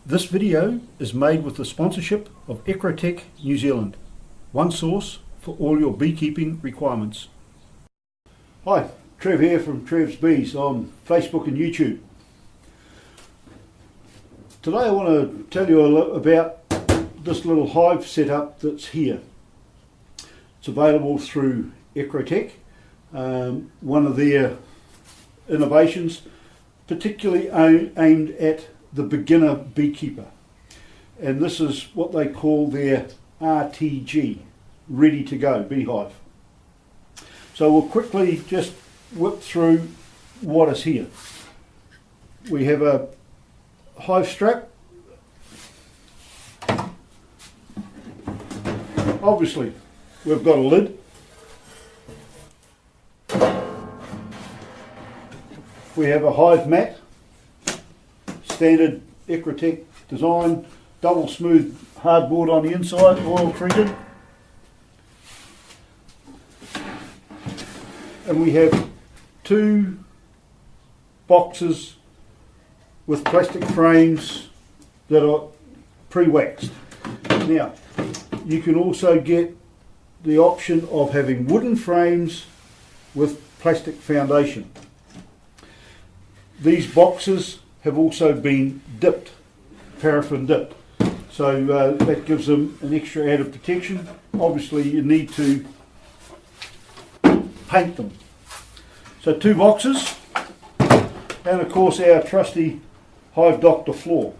This video is made with the sponsorship of Ecrotek New Zealand, one source for all your beekeeping requirements. Hi, Trev here from Trevs Bees on Facebook and YouTube. Today I want to tell you a little about this little hive setup that's here. It's available through Ecrotek, one of their innovations, particularly aimed at the beginner beekeeper, and this is what they call their RTG, ready to go beehive. So we'll quickly just whip through what is here. We have a hive strap. Obviously we've got a lid. We have a hive mat, standard Ecrotek design, double smooth hardboard on the inside, oil treated. And we have two boxes with plastic frames that are pre-waxed. Now, you can also get the option of having wooden frames with plastic foundation. These boxes have also been dipped, paraffin dipped, so that gives them an extra added protection. Obviously you need to paint them. So two boxes, and of course our trusty Hive Doctor floor.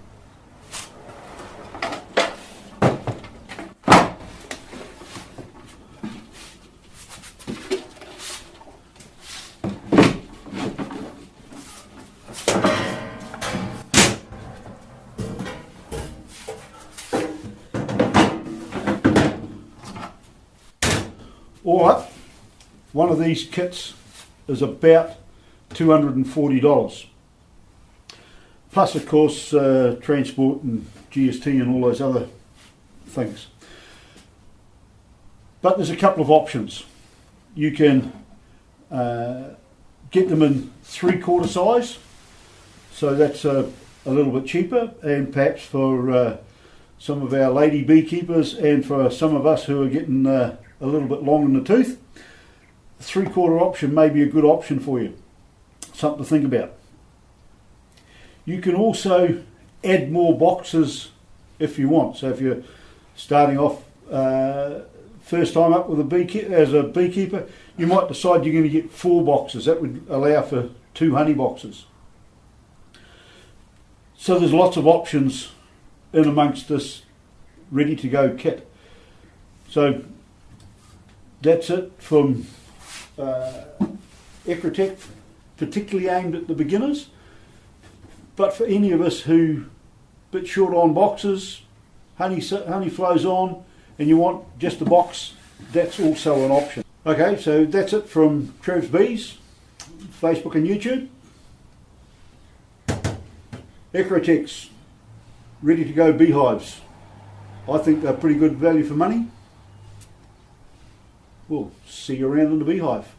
All up, one of these kits is about $240, plus of course transport and GST and all those other things. But there's a couple of options. You can get them in 3/4 size, so that's a little bit cheaper, and perhaps for some of our lady beekeepers and for some of us who are getting a little bit long in the tooth, the 3/4 option may be a good option for you. Something to think about. You can also add more boxes if you want. So if you're starting off first time up with as a beekeeper, you might decide you're going to get 4 boxes. That would allow for 2 honey boxes. So there's lots of options in amongst this ready to go kit. So that's it from Ecrotek, particularly aimed at the beginners. But for any of us who a bit short on boxes, honey flows on, and you want just a box, that's also an option. Okay, so that's it from Trevs Bees, Facebook and YouTube. Ecrotek's ready to go beehives. I think they're pretty good value for money. We'll see you around in the beehive.